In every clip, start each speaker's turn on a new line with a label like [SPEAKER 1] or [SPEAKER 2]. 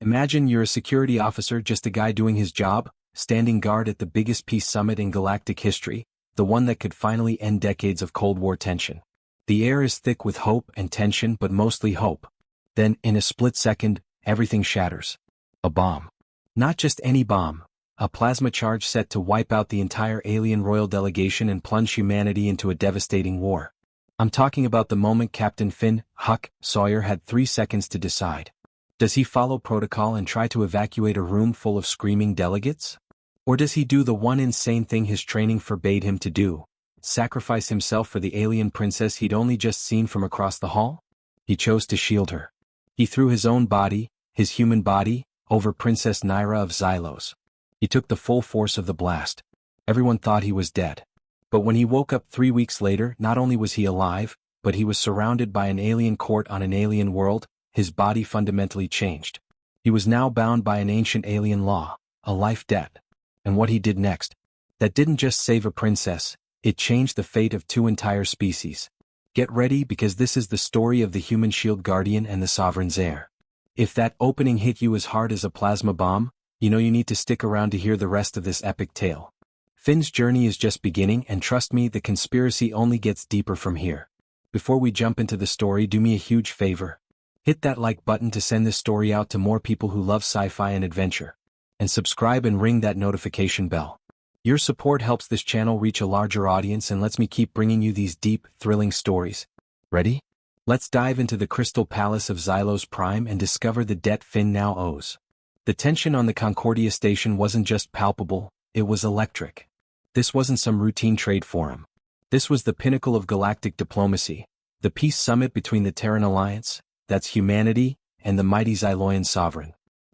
[SPEAKER 1] Imagine you're a security officer, just a guy doing his job, standing guard at the biggest peace summit in galactic history, the one that could finally end decades of Cold War tension. The air is thick with hope and tension, but mostly hope. Then, in a split second, everything shatters. A bomb. Not just any bomb. A plasma charge set to wipe out the entire alien royal delegation and plunge humanity into a devastating war. I'm talking about the moment Captain Finn, Huck, Sawyer had 3 seconds to decide. Does he follow protocol and try to evacuate a room full of screaming delegates? Or does he do the one insane thing his training forbade him to do? Sacrifice himself for the alien princess he'd only just seen from across the hall? He chose to shield her. He threw his own body, his human body, over Princess Naira of Xylos. He took the full force of the blast. Everyone thought he was dead. But when he woke up 3 weeks later, not only was he alive, but he was surrounded by an alien court on an alien world. His body fundamentally changed. He was now bound by an ancient alien law, a life debt. And what he did next, that didn't just save a princess, it changed the fate of 2 entire species. Get ready, because this is the story of the human shield guardian and the sovereign's heir. If that opening hit you as hard as a plasma bomb, you know you need to stick around to hear the rest of this epic tale. Finn's journey is just beginning, and trust me, the conspiracy only gets deeper from here. Before we jump into the story, do me a huge favor. Hit that like button to send this story out to more people who love sci-fi and adventure. And subscribe and ring that notification bell. Your support helps this channel reach a larger audience and lets me keep bringing you these deep, thrilling stories. Ready? Let's dive into the Crystal Palace of Xylos Prime and discover the debt Finn now owes. The tension on the Concordia station wasn't just palpable, it was electric. This wasn't some routine trade forum. This was the pinnacle of galactic diplomacy, the peace summit between the Terran Alliance, that's humanity, and the mighty Xyloian sovereign.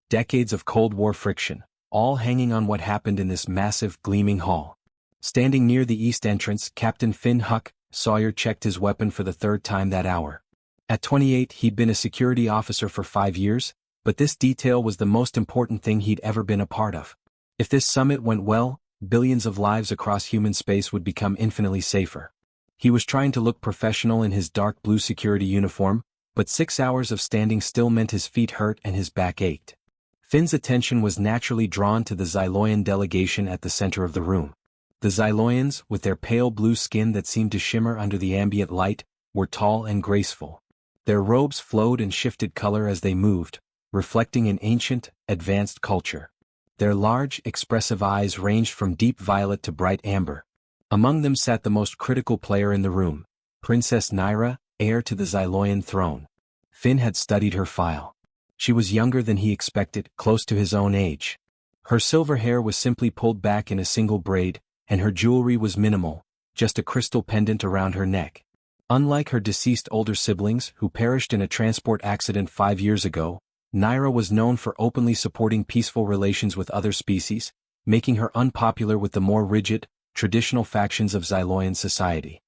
[SPEAKER 1] Decades of Cold War friction, all hanging on what happened in this massive, gleaming hall. Standing near the east entrance, Captain Finn Huck Sawyer checked his weapon for the 3rd time that hour. At 28, he'd been a security officer for 5 years, but this detail was the most important thing he'd ever been a part of. If this summit went well, billions of lives across human space would become infinitely safer. He was trying to look professional in his dark blue security uniform, but 6 hours of standing still meant his feet hurt and his back ached. Finn's attention was naturally drawn to the Xyloian delegation at the center of the room. The Xyloians, with their pale blue skin that seemed to shimmer under the ambient light, were tall and graceful. Their robes flowed and shifted color as they moved, reflecting an ancient, advanced culture. Their large, expressive eyes ranged from deep violet to bright amber. Among them sat the most critical player in the room, Princess Naira, heir to the Xyloian throne. Finn had studied her file. She was younger than he expected, close to his own age. Her silver hair was simply pulled back in a single braid, and her jewelry was minimal, just a crystal pendant around her neck. Unlike her deceased older siblings, who perished in a transport accident 5 years ago, Naira was known for openly supporting peaceful relations with other species, making her unpopular with the more rigid, traditional factions of Xyloian society.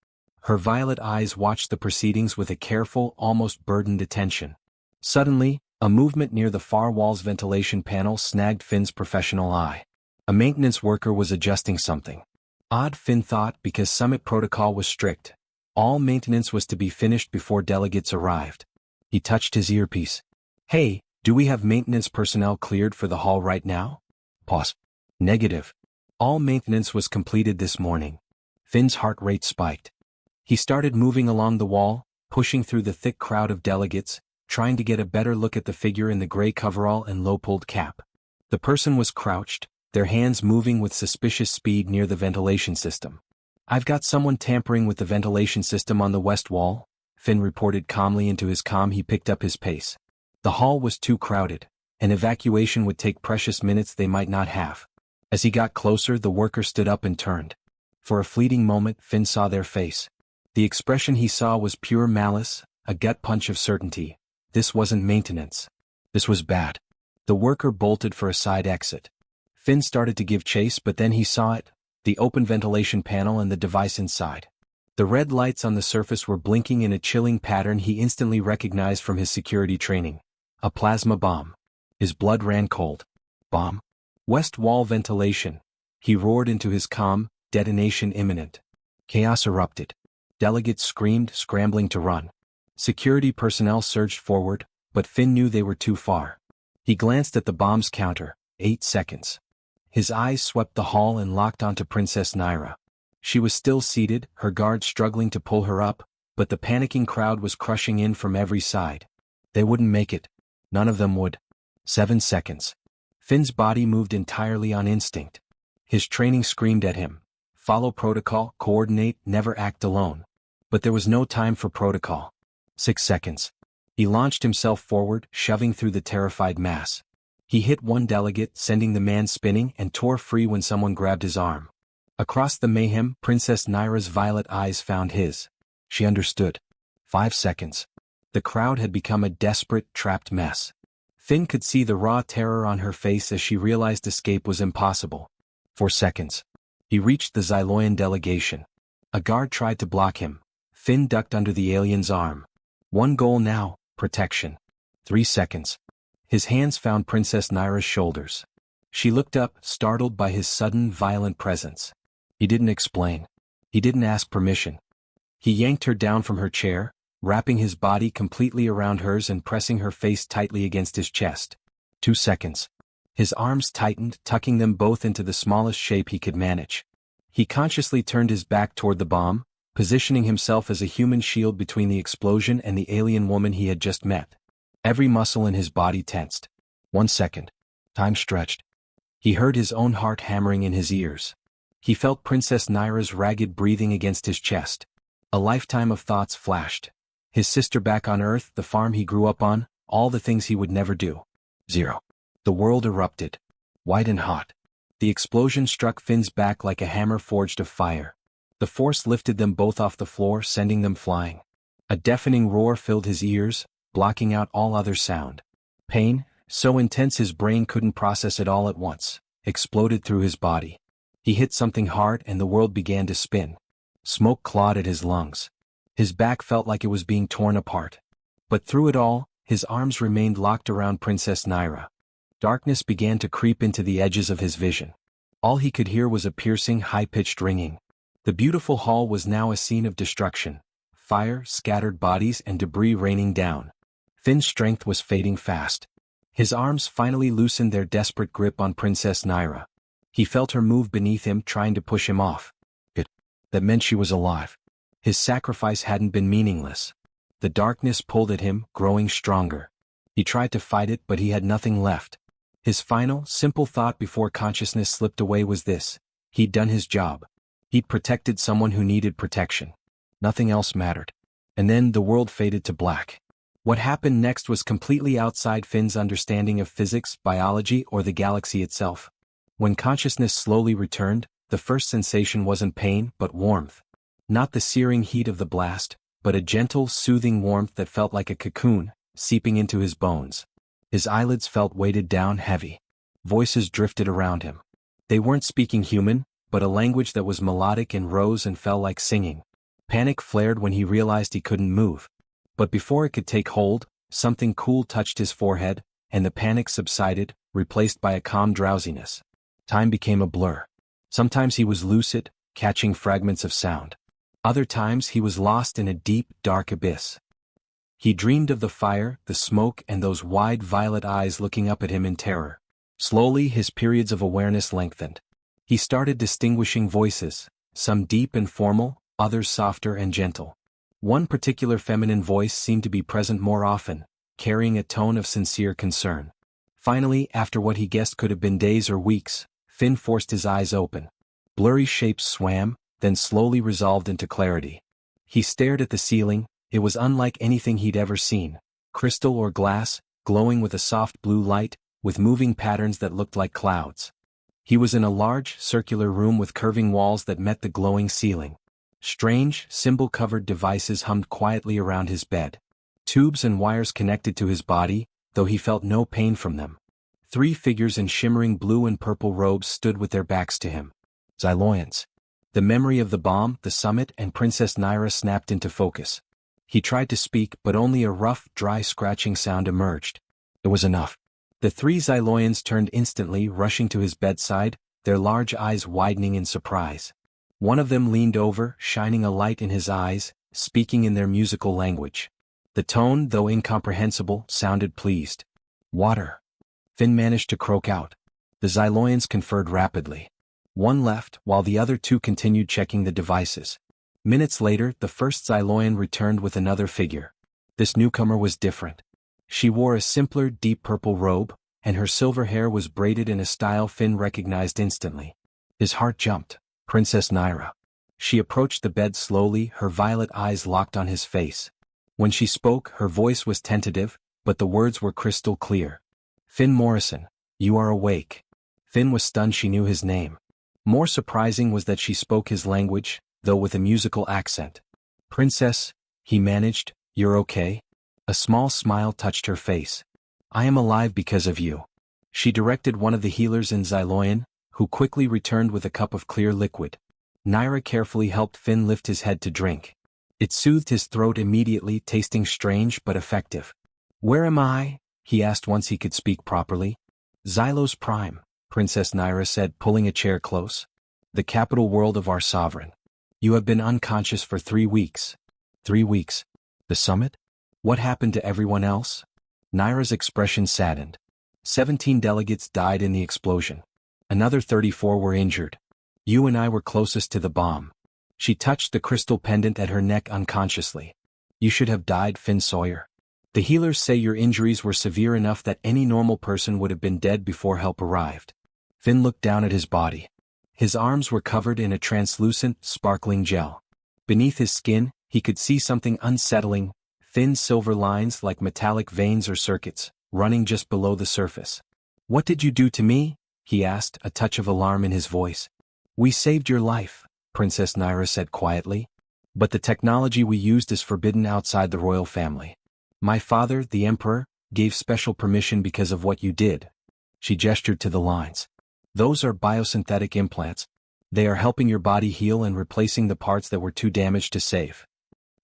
[SPEAKER 1] Her violet eyes watched the proceedings with a careful, almost burdened attention. Suddenly, a movement near the far wall's ventilation panel snagged Finn's professional eye. A maintenance worker was adjusting something. Odd, Finn thought, because summit protocol was strict. All maintenance was to be finished before delegates arrived. He touched his earpiece. "Hey, do we have maintenance personnel cleared for the hall right now?" Pause. "Negative. All maintenance was completed this morning." Finn's heart rate spiked. He started moving along the wall, pushing through the thick crowd of delegates, trying to get a better look at the figure in the gray coverall and low-pulled cap. The person was crouched, their hands moving with suspicious speed near the ventilation system. "I've got someone tampering with the ventilation system on the west wall," Finn reported calmly into his comm. He picked up his pace. The hall was too crowded. An evacuation would take precious minutes they might not have. As he got closer, the worker stood up and turned. For a fleeting moment, Finn saw their face. The expression he saw was pure malice, a gut punch of certainty. This wasn't maintenance. This was bad. The worker bolted for a side exit. Finn started to give chase, but then he saw it, the open ventilation panel and the device inside. The red lights on the surface were blinking in a chilling pattern he instantly recognized from his security training. A plasma bomb. His blood ran cold. Bomb? West wall ventilation. He roared into his comm, detonation imminent. Chaos erupted. Delegates screamed, scrambling to run. Security personnel surged forward, but Finn knew they were too far. He glanced at the bomb's counter, 8 seconds. His eyes swept the hall and locked onto Princess Naira. She was still seated, her guard struggling to pull her up, but the panicking crowd was crushing in from every side. They wouldn't make it. None of them would. 7 seconds. Finn's body moved entirely on instinct. His training screamed at him. Follow protocol, coordinate, never act alone. But there was no time for protocol. 6 seconds. He launched himself forward, shoving through the terrified mass. He hit one delegate, sending the man spinning, and tore free when someone grabbed his arm. Across the mayhem, Princess Naira's violet eyes found his. She understood. 5 seconds. The crowd had become a desperate, trapped mess. Finn could see the raw terror on her face as she realized escape was impossible. 4 seconds. He reached the Xyloian delegation. A guard tried to block him. Finn ducked under the alien's arm. One goal now, protection. 3 seconds. His hands found Princess Naira's shoulders. She looked up, startled by his sudden, violent presence. He didn't explain. He didn't ask permission. He yanked her down from her chair, wrapping his body completely around hers and pressing her face tightly against his chest. 2 seconds. His arms tightened, tucking them both into the smallest shape he could manage. He consciously turned his back toward the bomb, positioning himself as a human shield between the explosion and the alien woman he had just met. Every muscle in his body tensed. 1 second. Time stretched. He heard his own heart hammering in his ears. He felt Princess Naira's ragged breathing against his chest. A lifetime of thoughts flashed. His sister back on Earth, the farm he grew up on, all the things he would never do. 0. The world erupted. White and hot. The explosion struck Finn's back like a hammer forged of fire. The force lifted them both off the floor, sending them flying. A deafening roar filled his ears, blocking out all other sound. Pain, so intense his brain couldn't process it all at once, exploded through his body. He hit something hard and the world began to spin. Smoke clawed at his lungs. His back felt like it was being torn apart. But through it all, his arms remained locked around Princess Naira. Darkness began to creep into the edges of his vision. All he could hear was a piercing, high-pitched ringing. The beautiful hall was now a scene of destruction. Fire, scattered bodies, and debris raining down. Finn's strength was fading fast. His arms finally loosened their desperate grip on Princess Naira. He felt her move beneath him, trying to push him off. That meant she was alive. His sacrifice hadn't been meaningless. The darkness pulled at him, growing stronger. He tried to fight it, but he had nothing left. His final, simple thought before consciousness slipped away was this: he'd done his job. He'd protected someone who needed protection. Nothing else mattered. And then the world faded to black. What happened next was completely outside Finn's understanding of physics, biology, or the galaxy itself. When consciousness slowly returned, the first sensation wasn't pain, but warmth. Not the searing heat of the blast, but a gentle, soothing warmth that felt like a cocoon, seeping into his bones. His eyelids felt weighted down heavy. Voices drifted around him. They weren't speaking human, but a language that was melodic and rose and fell like singing. Panic flared when he realized he couldn't move. But before it could take hold, something cool touched his forehead, and the panic subsided, replaced by a calm drowsiness. Time became a blur. Sometimes he was lucid, catching fragments of sound. Other times he was lost in a deep, dark abyss. He dreamed of the fire, the smoke, and those wide violet eyes looking up at him in terror. Slowly his periods of awareness lengthened. He started distinguishing voices, some deep and formal, others softer and gentle. One particular feminine voice seemed to be present more often, carrying a tone of sincere concern. Finally, after what he guessed could have been days or weeks, Finn forced his eyes open. Blurry shapes swam, then slowly resolved into clarity. He stared at the ceiling. It was unlike anything he'd ever seen. Crystal or glass, glowing with a soft blue light, with moving patterns that looked like clouds. He was in a large, circular room with curving walls that met the glowing ceiling. Strange, symbol-covered devices hummed quietly around his bed. Tubes and wires connected to his body, though he felt no pain from them. 3 figures in shimmering blue and purple robes stood with their backs to him. Xyloians. The memory of the bomb, the summit, and Princess Naira snapped into focus. He tried to speak, but only a rough, dry scratching sound emerged. It was enough. The 3 Xyloians turned instantly, rushing to his bedside, their large eyes widening in surprise. One of them leaned over, shining a light in his eyes, speaking in their musical language. The tone, though incomprehensible, sounded pleased. Water. Finn managed to croak out. The Xyloians conferred rapidly. One left, while the other two continued checking the devices. Minutes later, the first Xyloian returned with another figure. This newcomer was different. She wore a simpler, deep purple robe, and her silver hair was braided in a style Finn recognized instantly. His heart jumped. Princess Naira. She approached the bed slowly, her violet eyes locked on his face. When she spoke, her voice was tentative, but the words were crystal clear. Finn Morrison, you are awake. Finn was stunned she knew his name. More surprising was that she spoke his language, though with a musical accent. Princess, he managed, you're okay? A small smile touched her face. I am alive because of you. She directed one of the healers in Xyloian, who quickly returned with a cup of clear liquid. Naira carefully helped Finn lift his head to drink. It soothed his throat immediately, tasting strange but effective. Where am I? He asked once he could speak properly. Xylos Prime, Princess Naira said, pulling a chair close. The capital world of our sovereign. You have been unconscious for 3 weeks. 3 weeks. The summit? What happened to everyone else? Naira's expression saddened. 17 delegates died in the explosion. Another 34 were injured. You and I were closest to the bomb. She touched the crystal pendant at her neck unconsciously. You should have died, Finn Sawyer. The healers say your injuries were severe enough that any normal person would have been dead before help arrived. Finn looked down at his body. His arms were covered in a translucent, sparkling gel. Beneath his skin, he could see something unsettling, thin silver lines like metallic veins or circuits, running just below the surface. What did you do to me? He asked, a touch of alarm in his voice. We saved your life, Princess Naira said quietly. But the technology we used is forbidden outside the royal family. My father, the Emperor, gave special permission because of what you did. She gestured to the lines. Those are biosynthetic implants. They are helping your body heal and replacing the parts that were too damaged to save.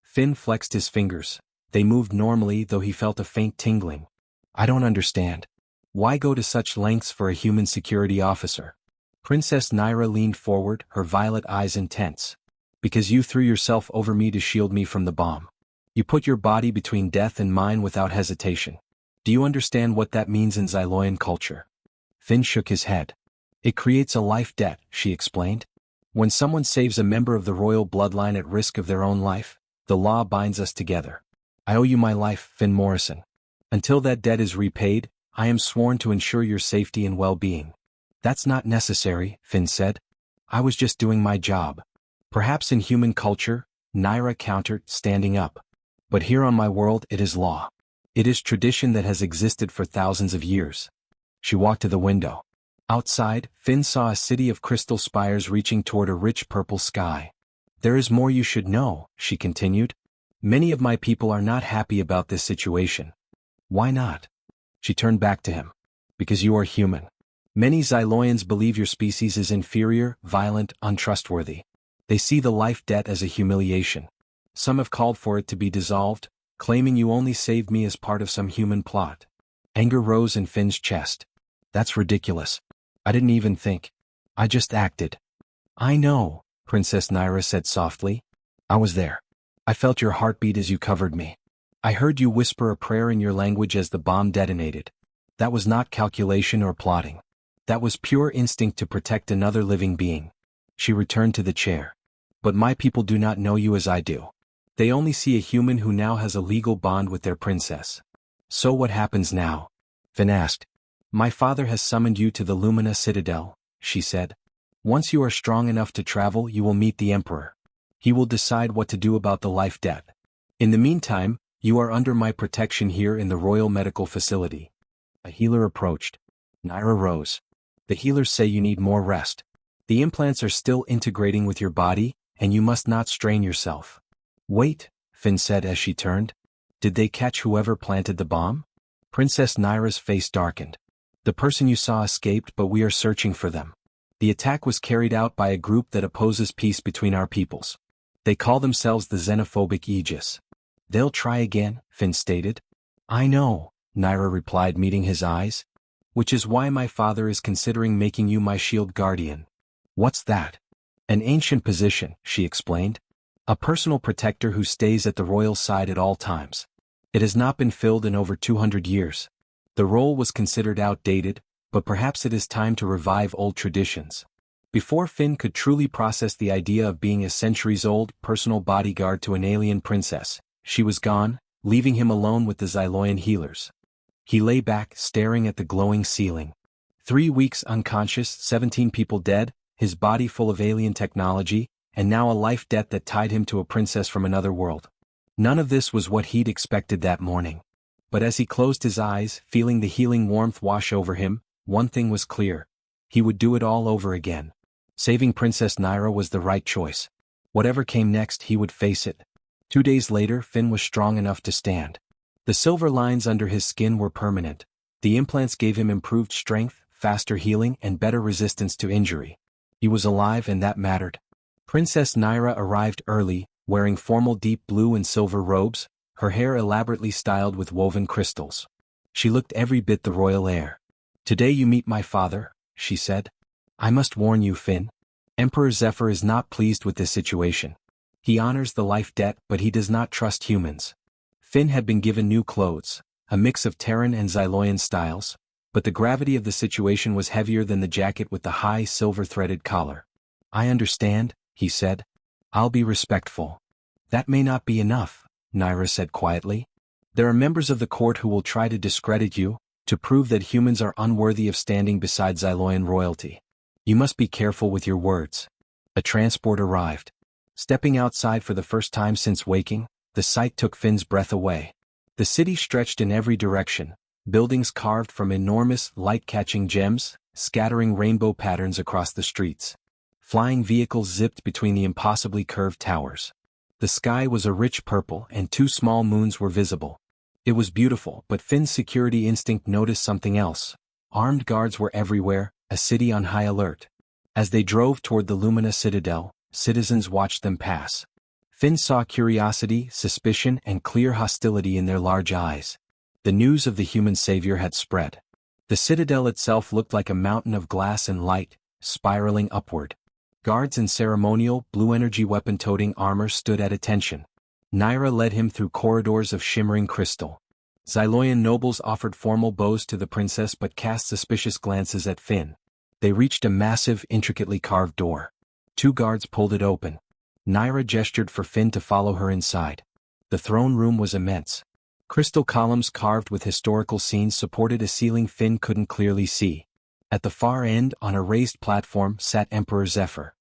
[SPEAKER 1] Finn flexed his fingers. They moved normally, though he felt a faint tingling. I don't understand. Why go to such lengths for a human security officer? Princess Naira leaned forward, her violet eyes intense. Because you threw yourself over me to shield me from the bomb. You put your body between death and mine without hesitation. Do you understand what that means in Xyloian culture? Finn shook his head. It creates a life debt, she explained. When someone saves a member of the royal bloodline at risk of their own life, the law binds us together. I owe you my life, Finn Morrison. Until that debt is repaid, I am sworn to ensure your safety and well-being. That's not necessary, Finn said. I was just doing my job. Perhaps in human culture, Naira countered, standing up. But here on my world it is law. It is tradition that has existed for thousands of years. She walked to the window. Outside, Finn saw a city of crystal spires reaching toward a rich purple sky. There is more you should know, she continued. Many of my people are not happy about this situation. Why not? She turned back to him. Because you are human. Many Xyloians believe your species is inferior, violent, untrustworthy. They see the life debt as a humiliation. Some have called for it to be dissolved, claiming you only saved me as part of some human plot. Anger rose in Finn's chest. That's ridiculous. I didn't even think. I just acted. I know, Princess Naira said softly. I was there. I felt your heartbeat as you covered me. I heard you whisper a prayer in your language as the bomb detonated. That was not calculation or plotting. That was pure instinct to protect another living being. She returned to the chair. But my people do not know you as I do. They only see a human who now has a legal bond with their princess. So what happens now? Finn asked. My father has summoned you to the Lumina Citadel, she said. Once you are strong enough to travel, you will meet the Emperor. He will decide what to do about the life debt. In the meantime, you are under my protection here in the Royal Medical Facility. A healer approached. Naira rose. The healers say you need more rest. The implants are still integrating with your body, and you must not strain yourself. Wait, Finn said as she turned. Did they catch whoever planted the bomb? Princess Naira's face darkened. The person you saw escaped, but we are searching for them. The attack was carried out by a group that opposes peace between our peoples. They call themselves the xenophobic Aegis. They'll try again, Finn stated. I know, Naira replied, meeting his eyes. Which is why my father is considering making you my shield guardian. What's that? An ancient position, she explained. A personal protector who stays at the royal side at all times. It has not been filled in over 200 years. The role was considered outdated, but perhaps it is time to revive old traditions. Before Finn could truly process the idea of being a centuries-old personal bodyguard to an alien princess, she was gone, leaving him alone with the Xyloian healers. He lay back, staring at the glowing ceiling. 3 weeks unconscious, 17 people dead, his body full of alien technology, and now a life debt that tied him to a princess from another world. None of this was what he'd expected that morning. But as he closed his eyes, feeling the healing warmth wash over him, one thing was clear. He would do it all over again. Saving Princess Nyra was the right choice. Whatever came next, he would face it. 2 days later, Finn was strong enough to stand. The silver lines under his skin were permanent. The implants gave him improved strength, faster healing, and better resistance to injury. He was alive, and that mattered. Princess Nyra arrived early, wearing formal deep blue and silver robes, her hair elaborately styled with woven crystals. She looked every bit the royal heir. "Today you meet my father," she said. "I must warn you, Finn. Emperor Zephyr is not pleased with this situation. He honors the life debt, but he does not trust humans." Finn had been given new clothes, a mix of Terran and Xyloian styles, but the gravity of the situation was heavier than the jacket with the high silver-threaded collar. "I understand," he said. "I'll be respectful." "That may not be enough," Nyra said quietly. "There are members of the court who will try to discredit you, to prove that humans are unworthy of standing beside Xyloian royalty. You must be careful with your words." A transport arrived. Stepping outside for the first time since waking, the sight took Finn's breath away. The city stretched in every direction, buildings carved from enormous, light-catching gems, scattering rainbow patterns across the streets. Flying vehicles zipped between the impossibly curved towers. The sky was a rich purple and 2 small moons were visible. It was beautiful, but Finn's security instinct noticed something else. Armed guards were everywhere, a city on high alert. As they drove toward the Lumina Citadel, citizens watched them pass. Finn saw curiosity, suspicion, and clear hostility in their large eyes. The news of the human savior had spread. The citadel itself looked like a mountain of glass and light, spiraling upward. Guards in ceremonial, blue-energy weapon-toting armor stood at attention. Nyra led him through corridors of shimmering crystal. Xyloian nobles offered formal bows to the princess but cast suspicious glances at Finn. They reached a massive, intricately carved door. 2 guards pulled it open. Nyra gestured for Finn to follow her inside. The throne room was immense. Crystal columns carved with historical scenes supported a ceiling Finn couldn't clearly see. At the far end, on a raised platform, sat Emperor Zephyr.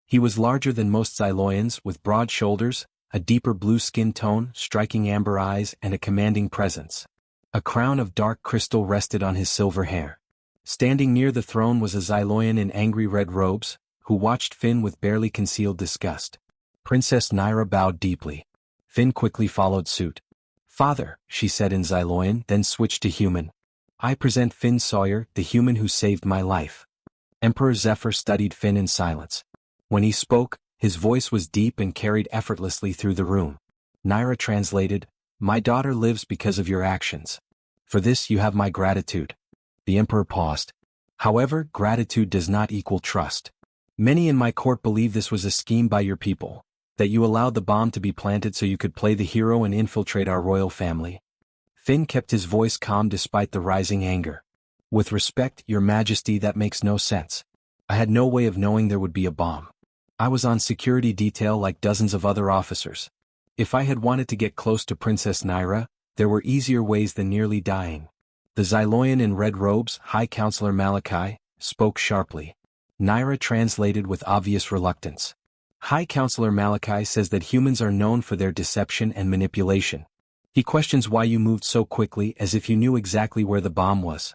[SPEAKER 1] He was larger than most Xyloians, with broad shoulders, a deeper blue skin tone, striking amber eyes, and a commanding presence. A crown of dark crystal rested on his silver hair. Standing near the throne was a Xyloian in angry red robes, who watched Finn with barely concealed disgust. Princess Nyra bowed deeply. Finn quickly followed suit. "Father," she said in Xyloian, then switched to human. "I present Finn Sawyer, the human who saved my life." Emperor Zephyr studied Finn in silence. When he spoke, his voice was deep and carried effortlessly through the room. Nyra translated, "My daughter lives because of your actions. For this you have my gratitude." The emperor paused. "However, gratitude does not equal trust. Many in my court believe this was a scheme by your people, that you allowed the bomb to be planted so you could play the hero and infiltrate our royal family." Finn kept his voice calm despite the rising anger. "With respect, your majesty, that makes no sense. I had no way of knowing there would be a bomb. I was on security detail like dozens of other officers. If I had wanted to get close to Princess Nyra, there were easier ways than nearly dying." The Xyloian in red robes, High Counselor Malachi, spoke sharply. Nyra translated with obvious reluctance. "High Counselor Malachi says that humans are known for their deception and manipulation. He questions why you moved so quickly, as if you knew exactly where the bomb was."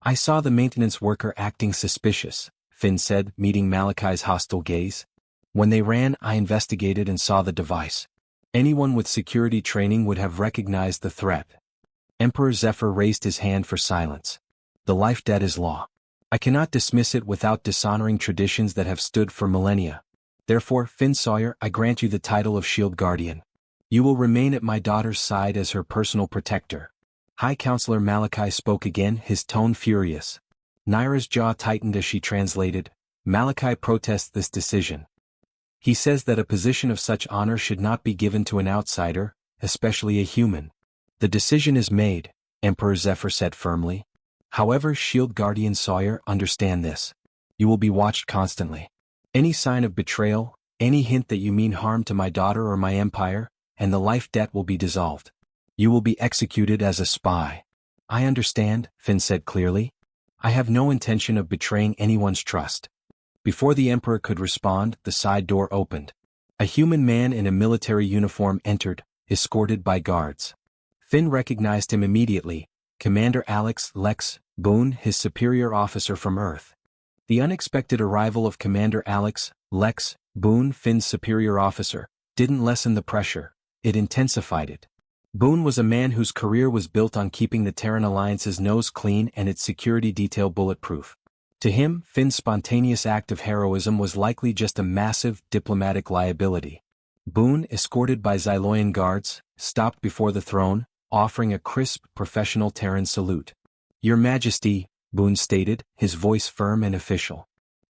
[SPEAKER 1] "I saw the maintenance worker acting suspicious," Finn said, meeting Malachi's hostile gaze. "When they ran, I investigated and saw the device. Anyone with security training would have recognized the threat." Emperor Zephyr raised his hand for silence. "The life debt is law. I cannot dismiss it without dishonoring traditions that have stood for millennia. Therefore, Finn Sawyer, I grant you the title of Shield Guardian. You will remain at my daughter's side as her personal protector." High Counselor Malachi spoke again, his tone furious. Nyra's jaw tightened as she translated, "Malachi protests this decision. He says that a position of such honor should not be given to an outsider, especially a human. The decision is made. Emperor Zephyr said firmly. However, Shield Guardian Sawyer, understand this. You will be watched constantly. Any sign of betrayal, any hint that you mean harm to my daughter or my empire, and the life debt will be dissolved. You will be executed as a spy. I understand, Finn said clearly. I have no intention of betraying anyone's trust. Before the Emperor could respond, the side door opened. A human man in a military uniform entered, escorted by guards. Finn recognized him immediately, Commander Alex Lex Boone, his superior officer from Earth. The unexpected arrival of Commander Alex Lex Boone, Finn's superior officer, didn't lessen the pressure, it intensified it. Boone was a man whose career was built on keeping the Terran Alliance's nose clean and its security detail bulletproof. To him, Finn's spontaneous act of heroism was likely just a massive diplomatic liability. Boone, escorted by Xyloian guards, stopped before the throne, offering a crisp, professional Terran salute. Your Majesty, Boone stated, his voice firm and official.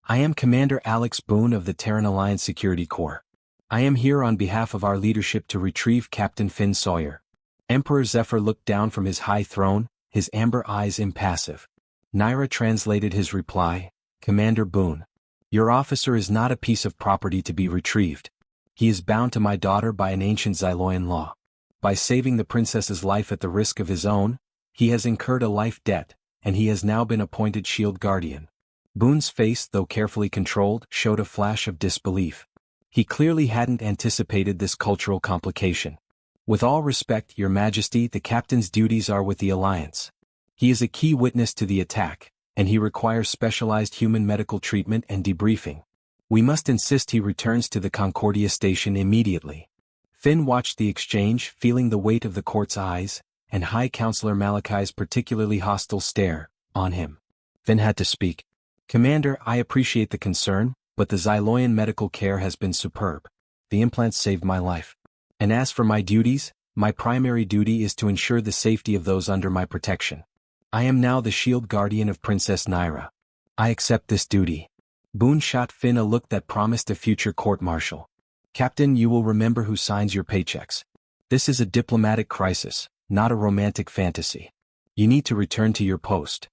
[SPEAKER 1] I am Commander Alex Boone of the Terran Alliance Security Corps. I am here on behalf of our leadership to retrieve Captain Finn Sawyer. Emperor Zephyr looked down from his high throne, his amber eyes impassive. Naira translated his reply, Commander Boone. Your officer is not a piece of property to be retrieved. He is bound to my daughter by an ancient Xyloian law. By saving the princess's life at the risk of his own, he has incurred a life debt, and he has now been appointed Shield Guardian. Boone's face, though carefully controlled, showed a flash of disbelief. He clearly hadn't anticipated this cultural complication. With all respect, Your Majesty, the captain's duties are with the Alliance. He is a key witness to the attack, and he requires specialized human medical treatment and debriefing. We must insist he returns to the Concordia station immediately. Finn watched the exchange, feeling the weight of the court's eyes, and High Counselor Malachi's particularly hostile stare, on him. Finn had to speak. Commander, I appreciate the concern, but the Xyloian medical care has been superb. The implants saved my life. And as for my duties, my primary duty is to ensure the safety of those under my protection. I am now the Shield Guardian of Princess Naira. I accept this duty. Boone shot Finn a look that promised a future court-martial. Captain, you will remember who signs your paychecks. This is a diplomatic crisis, not a romantic fantasy. You need to return to your post.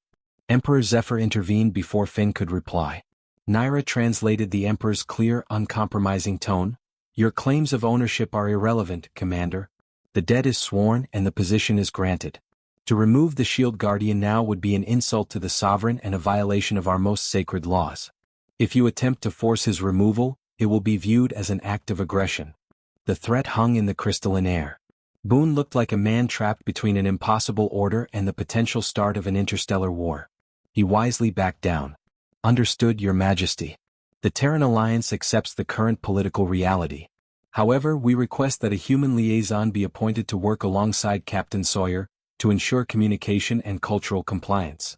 [SPEAKER 1] Emperor Zephyr intervened before Finn could reply. Naira translated the Emperor's clear, uncompromising tone. Your claims of ownership are irrelevant, Commander. The debt is sworn and the position is granted. To remove the Shield Guardian now would be an insult to the Sovereign and a violation of our most sacred laws. If you attempt to force his removal, it will be viewed as an act of aggression. The threat hung in the crystalline air. Boone looked like a man trapped between an impossible order and the potential start of an interstellar war. He wisely backed down. Understood, Your Majesty. The Terran Alliance accepts the current political reality. However, we request that a human liaison be appointed to work alongside Captain Sawyer, to ensure communication and cultural compliance.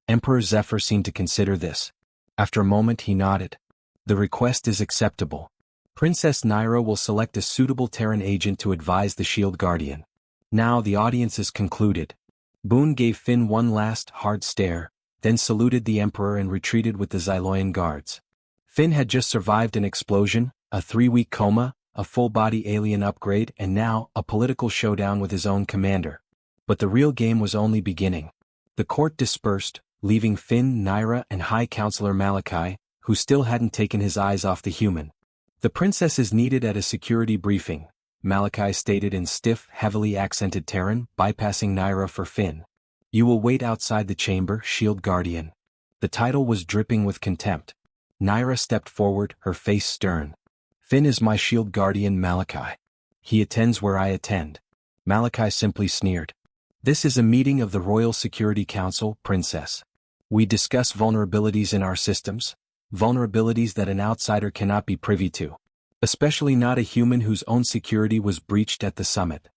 [SPEAKER 1] Emperor Zephyr seemed to consider this. After a moment he nodded. The request is acceptable. Princess Naira will select a suitable Terran agent to advise the Shield Guardian. Now the audience is concluded. Boone gave Finn one last, hard stare, then saluted the Emperor and retreated with the Xyloian guards. Finn had just survived an explosion, a 3-week coma, a full-body alien upgrade, and now, a political showdown with his own commander. But the real game was only beginning. The court dispersed, leaving Finn, Naira, and High Counselor Malachi, who still hadn't taken his eyes off the human. The princess is needed at a security briefing, Malachi stated in stiff, heavily accented Terran, bypassing Naira for Finn. You will wait outside the chamber, Shield Guardian. The title was dripping with contempt. Naira stepped forward, her face stern. Finn is my Shield Guardian, Malachi. He attends where I attend. Malachi simply sneered. This is a meeting of the Royal Security Council, Princess. We discuss vulnerabilities in our systems, vulnerabilities that an outsider cannot be privy to. Especially not a human whose own security was breached at the summit.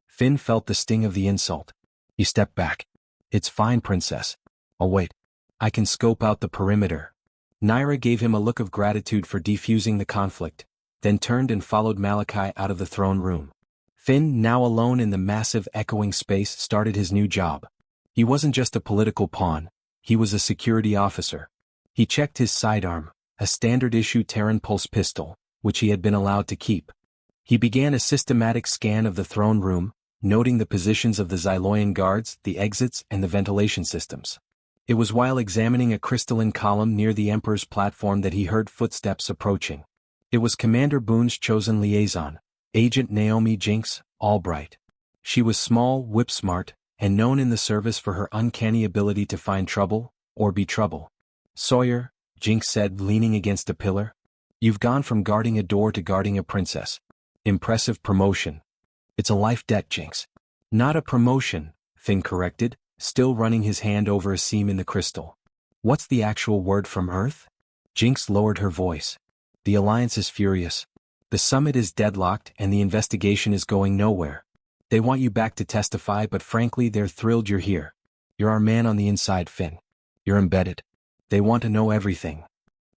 [SPEAKER 1] Finn felt the sting of the insult. He stepped back. It's fine, Princess. I'll wait. I can scope out the perimeter. Naira gave him a look of gratitude for defusing the conflict, then turned and followed Malachi out of the throne room. Finn, now alone in the massive echoing space, started his new job. He wasn't just a political pawn, he was a security officer. He checked his sidearm, a standard-issue Terran pulse pistol, which he had been allowed to keep. He began a systematic scan of the throne room, noting the positions of the Xyloian guards, the exits, and the ventilation systems. It was while examining a crystalline column near the Emperor's platform that he heard footsteps approaching. It was Commander Boone's chosen liaison, Agent Naomi Jinx Albright. She was small, whip-smart, and known in the service for her uncanny ability to find trouble, or be trouble. "Sawyer," Jinx said, leaning against a pillar. "You've gone from guarding a door to guarding a princess. Impressive promotion." "It's a life debt, Jinx." "Not a promotion," Finn corrected, still running his hand over a seam in the crystal. "What's the actual word from Earth?" Jinx lowered her voice. "The Alliance is furious. The summit is deadlocked and the investigation is going nowhere. They want you back to testify, but frankly they're thrilled you're here. You're our man on the inside, Finn. You're embedded. They want to know everything."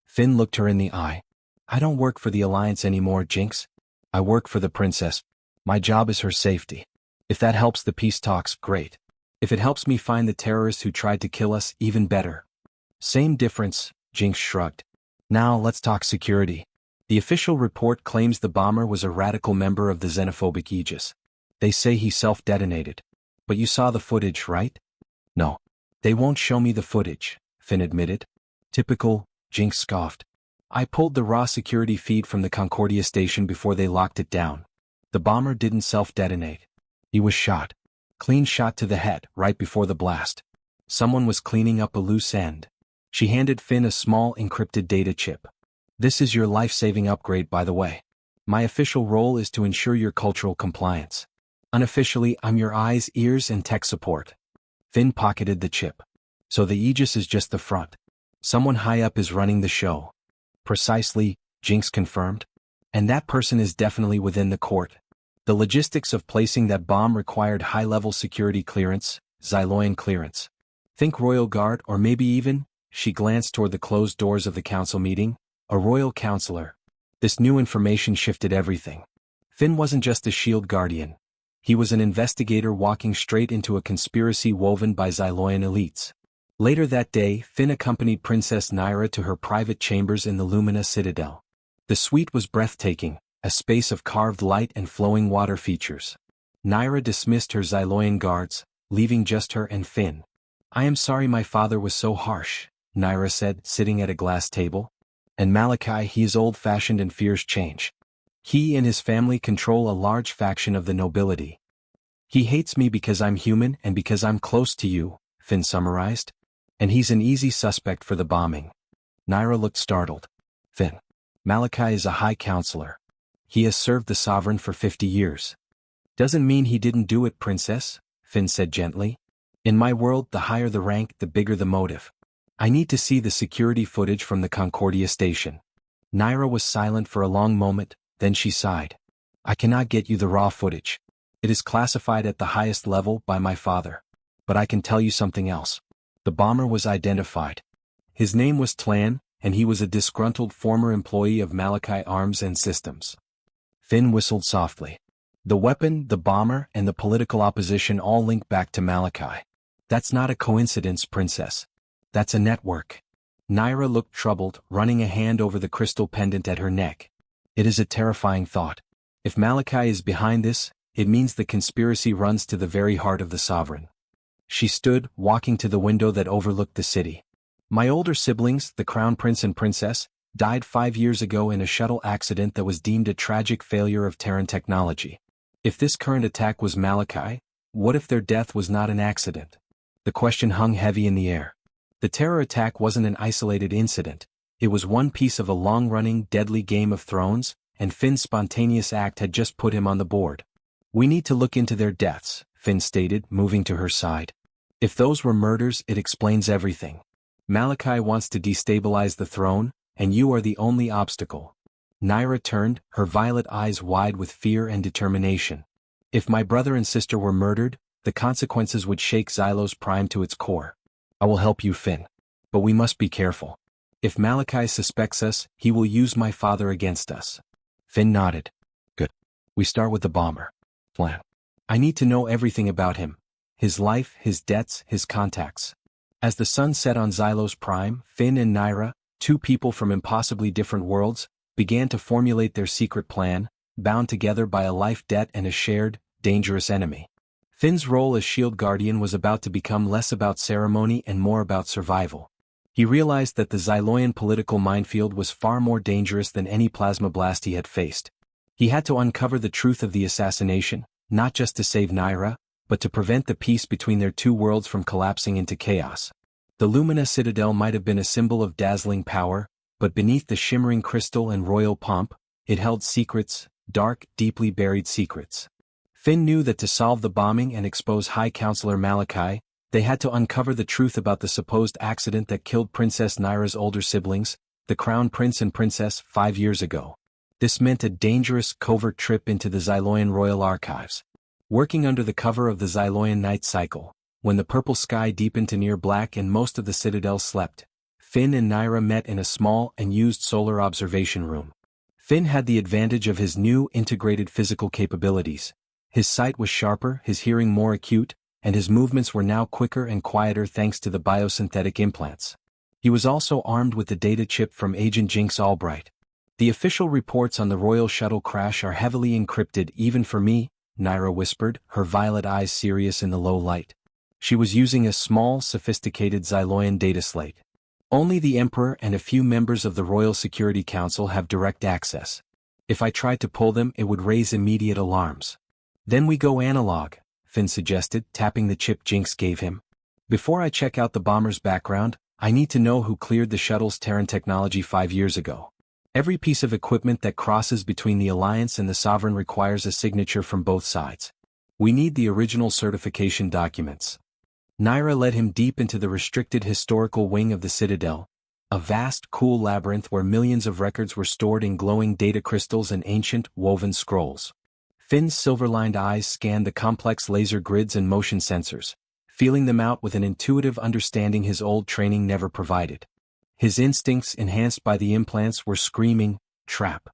[SPEAKER 1] Finn looked her in the eye. "I don't work for the Alliance anymore, Jinx. I work for the princess. My job is her safety. If that helps the peace talks, great. If it helps me find the terrorists who tried to kill us, even better." "Same difference," Jinx shrugged. "Now let's talk security. The official report claims the bomber was a radical member of the xenophobic Aegis. They say he self-detonated. But you saw the footage, right?" "No. They won't show me the footage," Finn admitted. "Typical," Jinx scoffed. "I pulled the raw security feed from the Concordia station before they locked it down. The bomber didn't self-detonate. He was shot. Clean shot to the head, right before the blast. Someone was cleaning up a loose end." She handed Finn a small encrypted data chip. "This is your life-saving upgrade, by the way. My official role is to ensure your cultural compliance. Unofficially, I'm your eyes, ears, and tech support." Finn pocketed the chip. "So the Aegis is just the front. Someone high up is running the show." "Precisely," Jinx confirmed. "And that person is definitely within the court. The logistics of placing that bomb required high-level security clearance, Xyloian clearance. Think Royal Guard, or maybe even," she glanced toward the closed doors of the council meeting, "a royal counselor." This new information shifted everything. Finn wasn't just a shield guardian. He was an investigator walking straight into a conspiracy woven by Xyloian elites. Later that day, Finn accompanied Princess Naira to her private chambers in the Lumina Citadel. The suite was breathtaking, a space of carved light and flowing water features. Naira dismissed her Xyloian guards, leaving just her and Finn. "I am sorry my father was so harsh," Naira said, sitting at a glass table. "And Malachi, he is old-fashioned and fears change. He and his family control a large faction of the nobility. He hates me because I'm human and because I'm close to you," Finn summarized. "And he's an easy suspect for the bombing." Naira looked startled. "Finn, Malachi is a high counselor. He has served the sovereign for 50 years. "Doesn't mean he didn't do it, Princess," Finn said gently. "In my world, the higher the rank, the bigger the motive. I need to see the security footage from the Concordia station." Naira was silent for a long moment, then she sighed. "I cannot get you the raw footage. It is classified at the highest level by my father. But I can tell you something else. The bomber was identified. His name was Tlan, and he was a disgruntled former employee of Malachi Arms and Systems." Finn whistled softly. The weapon, the bomber, and the political opposition all link back to Malachi. "That's not a coincidence, Princess. That's a network." Naira looked troubled, running a hand over the crystal pendant at her neck. "It is a terrifying thought. If Malachi is behind this, it means the conspiracy runs to the very heart of the sovereign." She stood, walking to the window that overlooked the city. "My older siblings, the Crown Prince and Princess, died 5 years ago in a shuttle accident that was deemed a tragic failure of Terran technology. If this current attack was Malachi, what if their death was not an accident?" The question hung heavy in the air. The terror attack wasn't an isolated incident. It was one piece of a long-running, deadly Game of Thrones, and Finn's spontaneous act had just put him on the board. "We need to look into their deaths," Finn stated, moving to her side. "If those were murders, it explains everything. Malachi wants to destabilize the throne, and you are the only obstacle." Naira turned, her violet eyes wide with fear and determination. "If my brother and sister were murdered, the consequences would shake Xylos Prime to its core. I will help you, Finn. But we must be careful. If Malachi suspects us, he will use my father against us." Finn nodded. "Good. We start with the bomber. Plan. I need to know everything about him. His life, his debts, his contacts." As the sun set on Xylos Prime, Finn and Naira, two people from impossibly different worlds, began to formulate their secret plan, bound together by a life debt and a shared, dangerous enemy. Finn's role as Shield Guardian was about to become less about ceremony and more about survival. He realized that the Xyloian political minefield was far more dangerous than any plasma blast he had faced. He had to uncover the truth of the assassination, not just to save Naira, but to prevent the peace between their two worlds from collapsing into chaos. The Lumina Citadel might have been a symbol of dazzling power, but beneath the shimmering crystal and royal pomp, it held secrets, dark, deeply buried secrets. Finn knew that to solve the bombing and expose High Counselor Malachi, they had to uncover the truth about the supposed accident that killed Princess Naira's older siblings, the Crown Prince and Princess, 5 years ago. This meant a dangerous, covert trip into the Xyloian royal archives. Working under the cover of the Xyloian night cycle, when the purple sky deepened to near black and most of the citadel slept, Finn and Naira met in a small and used solar observation room. Finn had the advantage of his new integrated physical capabilities. His sight was sharper, his hearing more acute, and his movements were now quicker and quieter thanks to the biosynthetic implants. He was also armed with the data chip from Agent Jinx Albright. The official reports on the royal shuttle crash are heavily encrypted even for me, Naira whispered, her violet eyes serious in the low light. She was using a small, sophisticated Xyloian data slate. Only the Emperor and a few members of the Royal Security Council have direct access. If I tried to pull them, it would raise immediate alarms. Then we go analog, Finn suggested, tapping the chip Jinx gave him. Before I check out the bomber's background, I need to know who cleared the shuttle's Terran technology 5 years ago. Every piece of equipment that crosses between the Alliance and the Sovereign requires a signature from both sides. We need the original certification documents. Naira led him deep into the restricted historical wing of the Citadel, a vast, cool labyrinth where millions of records were stored in glowing data crystals and ancient, woven scrolls. Finn's silver-lined eyes scanned the complex laser grids and motion sensors, feeling them out with an intuitive understanding his old training never provided. His instincts, enhanced by the implants, were screaming, "Trap!"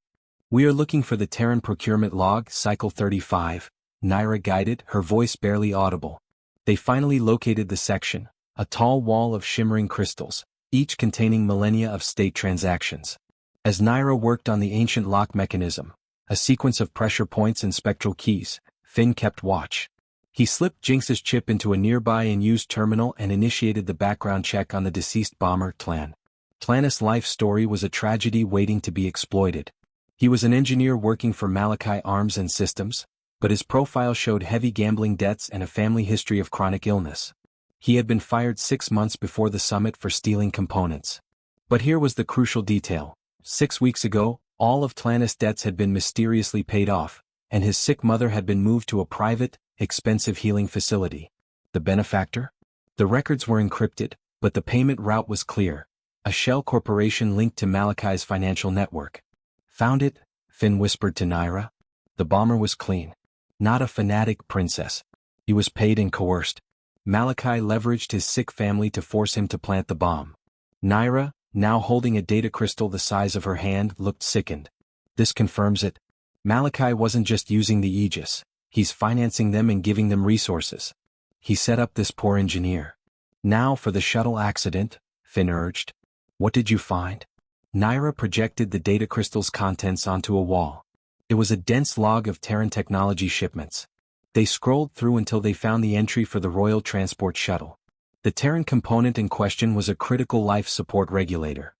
[SPEAKER 1] "We are looking for the Terran procurement log, Cycle 35, Naira guided, her voice barely audible. They finally located the section, a tall wall of shimmering crystals, each containing millennia of state transactions. As Naira worked on the ancient lock mechanism, a sequence of pressure points and spectral keys, Finn kept watch. He slipped Jinx's chip into a nearby unused terminal and initiated the background check on the deceased bomber, Tlan. Tlan's life story was a tragedy waiting to be exploited. He was an engineer working for Malachi Arms and Systems, but his profile showed heavy gambling debts and a family history of chronic illness. He had been fired 6 months before the summit for stealing components. But here was the crucial detail. 6 weeks ago, all of Tlan's debts had been mysteriously paid off, and his sick mother had been moved to a private, expensive healing facility. The benefactor? The records were encrypted, but the payment route was clear. A shell corporation linked to Malachi's financial network. "Found it?" Finn whispered to Naira. The bomber was clean. Not a fanatic princess. He was paid and coerced. Malachi leveraged his sick family to force him to plant the bomb. Naira, now holding a data crystal the size of her hand, looked sickened. "This confirms it. Malachi wasn't just using the Aegis. He's financing them and giving them resources. He set up this poor engineer." "Now for the shuttle accident," Finn urged. "What did you find?" Naira projected the data crystal's contents onto a wall. It was a dense log of Terran technology shipments. They scrolled through until they found the entry for the Royal Transport Shuttle. The Terran component in question was a critical life support regulator.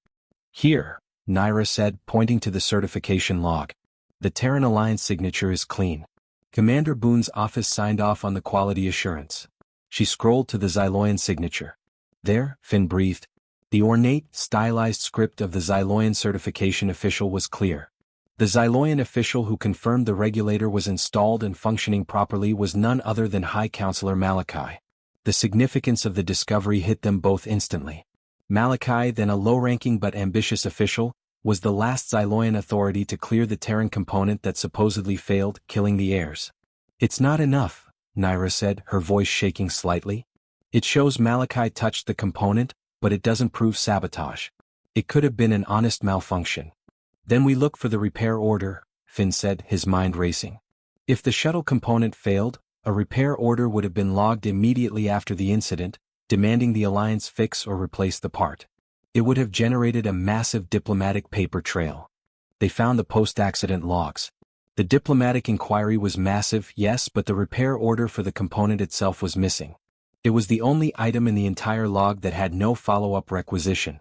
[SPEAKER 1] "Here," Naira said, pointing to the certification log. "The Terran Alliance signature is clean. Commander Boone's office signed off on the quality assurance." She scrolled to the Xyloian signature. "There," Finn breathed. The ornate, stylized script of the Xyloian certification official was clear. The Xyloian official who confirmed the regulator was installed and functioning properly was none other than High Counselor Malachi. The significance of the discovery hit them both instantly. Malachi, then a low-ranking but ambitious official, was the last Xyloian authority to clear the Terran component that supposedly failed, killing the heirs. "It's not enough," Naira said, her voice shaking slightly. "It shows Malachi touched the component, but it doesn't prove sabotage. It could have been an honest malfunction." "Then we look for the repair order," Finn said, his mind racing. If the shuttle component failed, a repair order would have been logged immediately after the incident, demanding the Alliance fix or replace the part. It would have generated a massive diplomatic paper trail. They found the post-accident logs. The diplomatic inquiry was massive, yes, but the repair order for the component itself was missing. It was the only item in the entire log that had no follow-up requisition.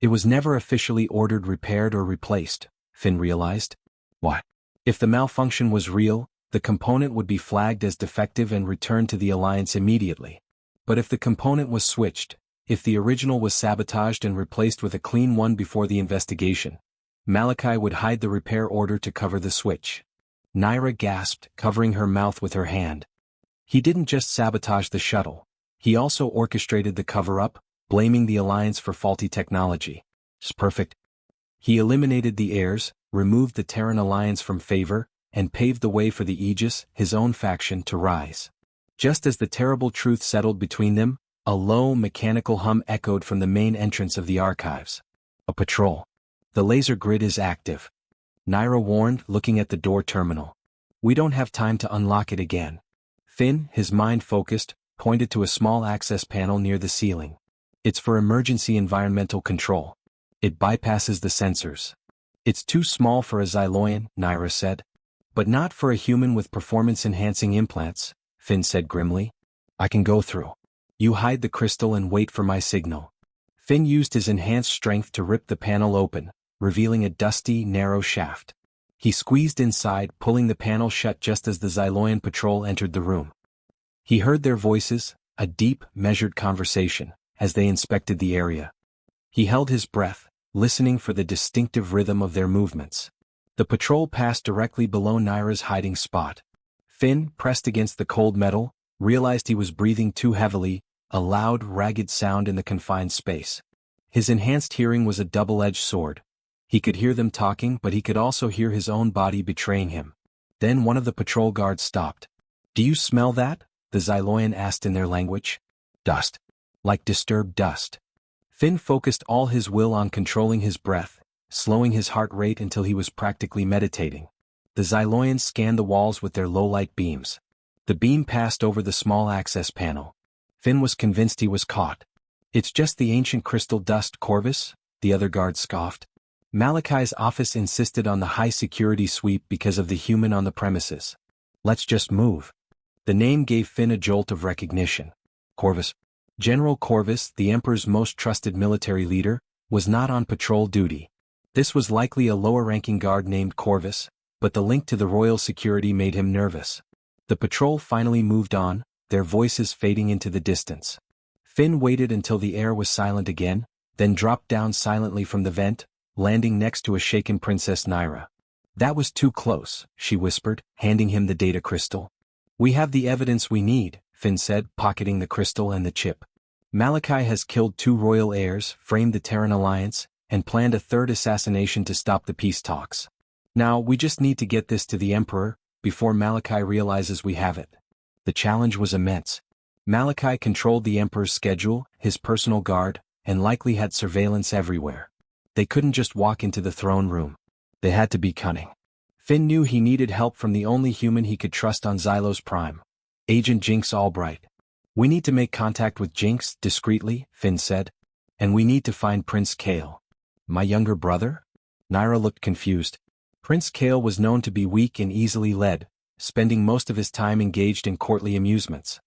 [SPEAKER 1] It was never officially ordered repaired or replaced, Finn realized. What? If the malfunction was real, the component would be flagged as defective and returned to the Alliance immediately. But if the component was switched, if the original was sabotaged and replaced with a clean one before the investigation, Malachi would hide the repair order to cover the switch. Naira gasped, covering her mouth with her hand. He didn't just sabotage the shuttle. He also orchestrated the cover-up, blaming the Alliance for faulty technology. It's perfect. He eliminated the heirs, removed the Terran Alliance from favor, and paved the way for the Aegis, his own faction, to rise. Just as the terrible truth settled between them, a low, mechanical hum echoed from the main entrance of the archives. A patrol. The laser grid is active. Naira warned, looking at the door terminal. We don't have time to unlock it again. Finn, his mind focused, pointed to a small access panel near the ceiling. It's for emergency environmental control. It bypasses the sensors. It's too small for a Xyloian, Naira said. But not for a human with performance-enhancing implants, Finn said grimly. I can go through. You hide the crystal and wait for my signal. Finn used his enhanced strength to rip the panel open, revealing a dusty, narrow shaft. He squeezed inside, pulling the panel shut just as the Xyloian patrol entered the room. He heard their voices, a deep, measured conversation, as they inspected the area. He held his breath, listening for the distinctive rhythm of their movements. The patrol passed directly below Naira's hiding spot. Finn, pressed against the cold metal, realized he was breathing too heavily, a loud, ragged sound in the confined space. His enhanced hearing was a double-edged sword. He could hear them talking, but he could also hear his own body betraying him. Then one of the patrol guards stopped. Do you smell that? The Xyloian asked in their language. Dust. Like disturbed dust. Finn focused all his will on controlling his breath, slowing his heart rate until he was practically meditating. The Xyloians scanned the walls with their low-light beams. The beam passed over the small access panel. Finn was convinced he was caught. It's just the ancient crystal dust, Corvus, the other guard scoffed. Malachi's office insisted on the high-security sweep because of the human on the premises. Let's just move. The name gave Finn a jolt of recognition. Corvus. General Corvus, the Emperor's most trusted military leader, was not on patrol duty. This was likely a lower-ranking guard named Corvus, but the link to the royal security made him nervous. The patrol finally moved on, their voices fading into the distance. Finn waited until the air was silent again, then dropped down silently from the vent, landing next to a shaken Princess Naira. That was too close, she whispered, handing him the data crystal. We have the evidence we need, Finn said, pocketing the crystal and the chip. Malachi has killed 2 royal heirs, framed the Terran Alliance, and planned a 3rd assassination to stop the peace talks. Now, we just need to get this to the Emperor, before Malachi realizes we have it. The challenge was immense. Malachi controlled the Emperor's schedule, his personal guard, and likely had surveillance everywhere. They couldn't just walk into the throne room. They had to be cunning. Finn knew he needed help from the only human he could trust on Xylos Prime. Agent Jinx Albright. We need to make contact with Jinx, discreetly, Finn said. And we need to find Prince Kale. My younger brother? Naira looked confused. Prince Kale was known to be weak and easily led, spending most of his time engaged in courtly amusements.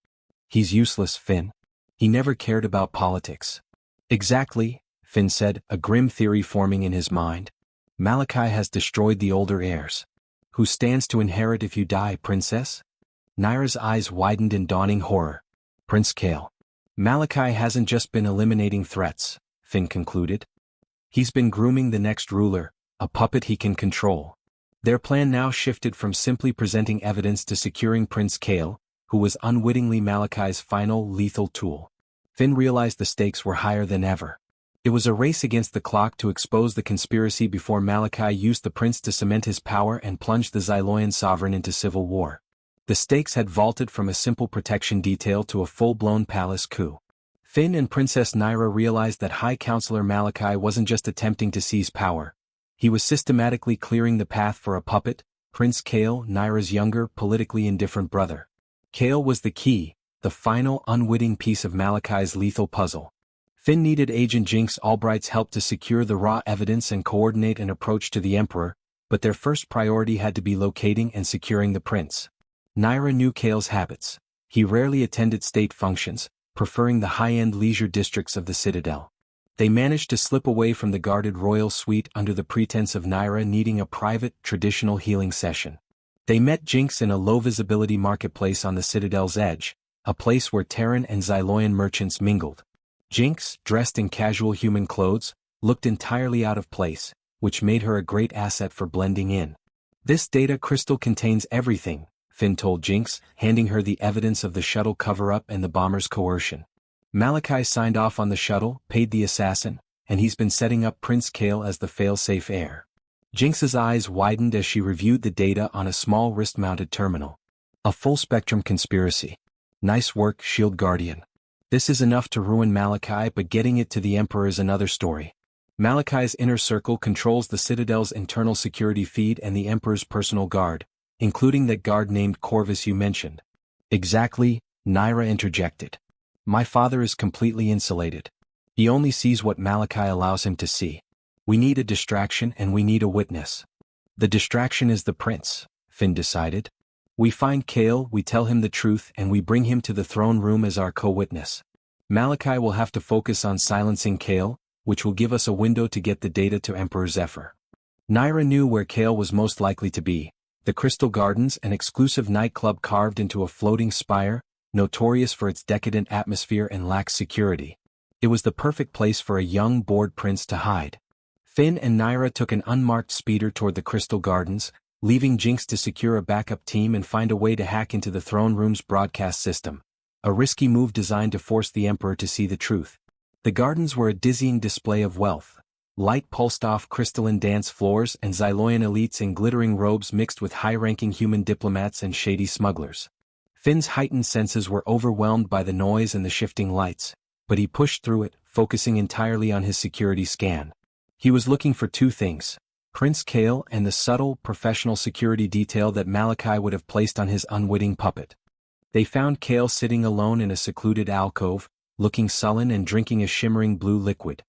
[SPEAKER 1] He's useless, Finn. He never cared about politics. Exactly, Finn said, a grim theory forming in his mind. Malachi has destroyed the older heirs. Who stands to inherit if you die, princess? Naira's eyes widened in dawning horror. Prince Kale. Malachi hasn't just been eliminating threats, Finn concluded. He's been grooming the next ruler, a puppet he can control. Their plan now shifted from simply presenting evidence to securing Prince Kale, who was unwittingly Malachi's final lethal tool. Finn realized the stakes were higher than ever. It was a race against the clock to expose the conspiracy before Malachi used the prince to cement his power and plunge the Xyloian sovereign into civil war. The stakes had vaulted from a simple protection detail to a full-blown palace coup. Finn and Princess Naira realized that High Counselor Malachi wasn't just attempting to seize power. He was systematically clearing the path for a puppet, Prince Kale, Naira's younger, politically indifferent brother. Kale was the key, the final unwitting piece of Malachi's lethal puzzle. Finn needed Agent Jinx Albright's help to secure the raw evidence and coordinate an approach to the Emperor, but their first priority had to be locating and securing the prince. Naira knew Kale's habits. He rarely attended state functions, preferring the high-end leisure districts of the Citadel. They managed to slip away from the guarded royal suite under the pretense of Naira needing a private, traditional healing session. They met Jinx in a low-visibility marketplace on the Citadel's edge, a place where Terran and Xyloian merchants mingled. Jinx, dressed in casual human clothes, looked entirely out of place, which made her a great asset for blending in. "This data crystal contains everything," Finn told Jinx, handing her the evidence of the shuttle cover-up and the bomber's coercion. "Malachi signed off on the shuttle, paid the assassin, and he's been setting up Prince Kale as the fail-safe heir." Jinx's eyes widened as she reviewed the data on a small wrist-mounted terminal. "A full-spectrum conspiracy. Nice work, Shield Guardian. This is enough to ruin Malachi, but getting it to the Emperor is another story. Malachi's inner circle controls the Citadel's internal security feed and the Emperor's personal guard, including that guard named Corvus you mentioned." "Exactly," Naira interjected. "My father is completely insulated. He only sees what Malachi allows him to see. We need a distraction and we need a witness." "The distraction is the prince," Finn decided. "We find Kale, we tell him the truth and we bring him to the throne room as our co-witness. Malachi will have to focus on silencing Kale, which will give us a window to get the data to Emperor Zephyr." Naira knew where Kale was most likely to be: the Crystal Gardens, an exclusive nightclub carved into a floating spire, notorious for its decadent atmosphere and lax security. It was the perfect place for a young, bored prince to hide. Finn and Naira took an unmarked speeder toward the Crystal Gardens, leaving Jinx to secure a backup team and find a way to hack into the throne room's broadcast system. A risky move designed to force the Emperor to see the truth. The gardens were a dizzying display of wealth. Light pulsed off crystalline dance floors and Xyloian elites in glittering robes mixed with high-ranking human diplomats and shady smugglers. Finn's heightened senses were overwhelmed by the noise and the shifting lights, but he pushed through it, focusing entirely on his security scan. He was looking for two things: Prince Kale and the subtle, professional security detail that Malachi would have placed on his unwitting puppet. They found Kale sitting alone in a secluded alcove, looking sullen and drinking a shimmering blue liquid.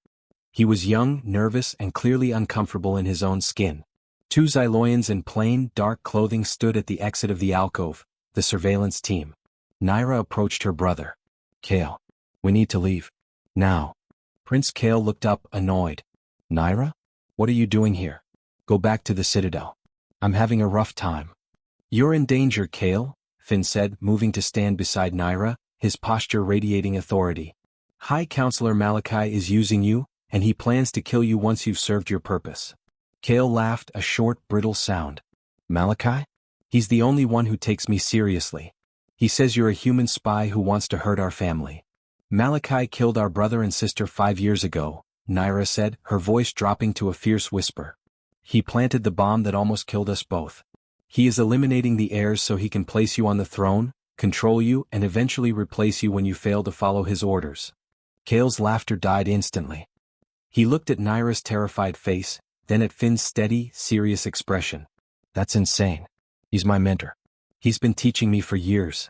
[SPEAKER 1] He was young, nervous, and clearly uncomfortable in his own skin. Two Xyloians in plain, dark clothing stood at the exit of the alcove, the surveillance team. Naira approached her brother. "Kale, we need to leave. Now." Prince Kale looked up, annoyed. "Naira? What are you doing here? Go back to the Citadel. I'm having a rough time." "You're in danger, Kale," Finn said, moving to stand beside Naira, his posture radiating authority. "High Counselor Malachi is using you, and he plans to kill you once you've served your purpose." Kale laughed, a short, brittle sound. "Malachi? He's the only one who takes me seriously. He says you're a human spy who wants to hurt our family." "Malachi killed our brother and sister 5 years ago," Naira said, her voice dropping to a fierce whisper. "He planted the bomb that almost killed us both. He is eliminating the heirs so he can place you on the throne, control you, and eventually replace you when you fail to follow his orders." Kale's laughter died instantly. He looked at Naira's terrified face, then at Finn's steady, serious expression. "That's insane. He's my mentor. He's been teaching me for years."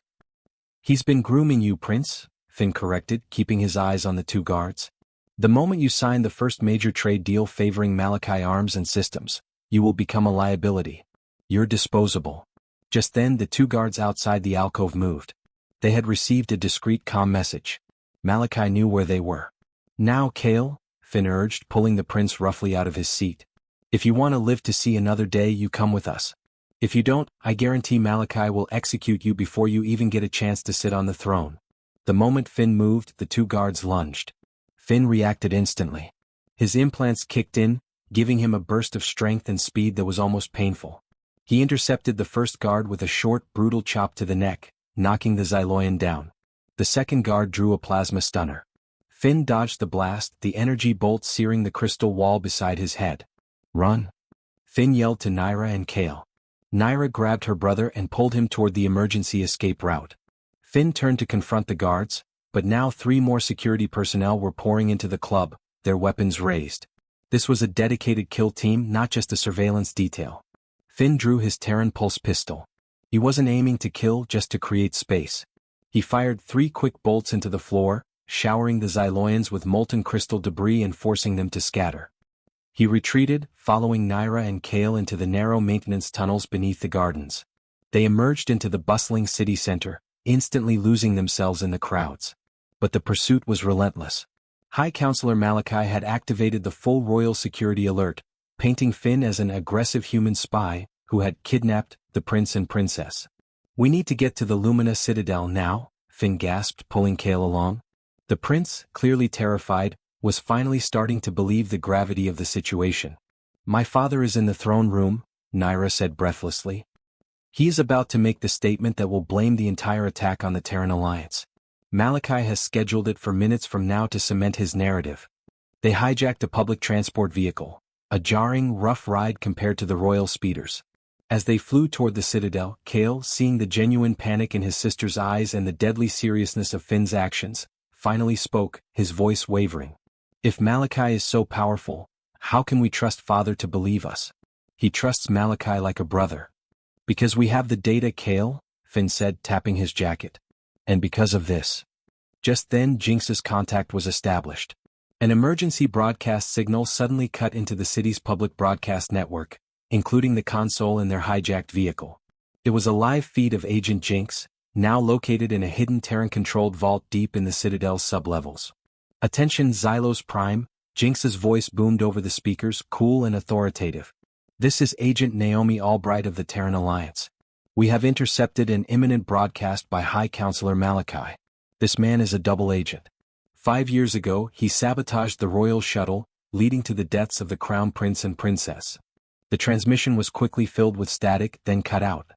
[SPEAKER 1] "He's been grooming you, Prince," Finn corrected, keeping his eyes on the two guards. "The moment you sign the first major trade deal favoring Malachi arms and systems, you will become a liability. You're disposable." Just then the two guards outside the alcove moved. They had received a discreet comm message. Malachi knew where they were. "Now, Kale," Finn urged, pulling the prince roughly out of his seat. "If you want to live to see another day, you come with us. If you don't, I guarantee Malachi will execute you before you even get a chance to sit on the throne." The moment Finn moved, the two guards lunged. Finn reacted instantly. His implants kicked in, giving him a burst of strength and speed that was almost painful. He intercepted the first guard with a short, brutal chop to the neck, knocking the Xyloian down. The second guard drew a plasma stunner. Finn dodged the blast, the energy bolt searing the crystal wall beside his head. "Run!" Finn yelled to Naira and Kale. Naira grabbed her brother and pulled him toward the emergency escape route. Finn turned to confront the guards, but now 3 more security personnel were pouring into the club, their weapons raised. This was a dedicated kill team, not just a surveillance detail. Finn drew his Terran pulse pistol. He wasn't aiming to kill, just to create space. He fired 3 quick bolts into the floor, showering the Xyloians with molten crystal debris and forcing them to scatter. He retreated, following Naira and Kale into the narrow maintenance tunnels beneath the gardens. They emerged into the bustling city center, instantly losing themselves in the crowds. But the pursuit was relentless. High Counselor Malachi had activated the full royal security alert, painting Finn as an aggressive human spy who had kidnapped the prince and princess. "We need to get to the Lumina Citadel now," Finn gasped, pulling Kale along. The prince, clearly terrified, was finally starting to believe the gravity of the situation. "My father is in the throne room," Naira said breathlessly. "He is about to make the statement that will blame the entire attack on the Terran Alliance. Malachi has scheduled it for minutes from now to cement his narrative." They hijacked a public transport vehicle, a jarring, rough ride compared to the royal speeders. As they flew toward the citadel, Kale, seeing the genuine panic in his sister's eyes and the deadly seriousness of Finn's actions, finally spoke, his voice wavering. "If Malachi is so powerful, how can we trust Father to believe us?" "He trusts Malachi like a brother." "Because we have the data, Kale," Finn said, tapping his jacket. "And because of this." Just then Jinx's contact was established. An emergency broadcast signal suddenly cut into the city's public broadcast network, including the console in their hijacked vehicle. It was a live feed of Agent Jinx, now located in a hidden Terran-controlled vault deep in the Citadel's sublevels. "Attention Xylos Prime," Jinx's voice boomed over the speakers, cool and authoritative. "This is Agent Naomi Albright of the Terran Alliance. We have intercepted an imminent broadcast by High Counselor Malachi. This man is a double agent. 5 years ago, he sabotaged the royal shuttle, leading to the deaths of the Crown Prince and Princess." The transmission was quickly filled with static, then cut out.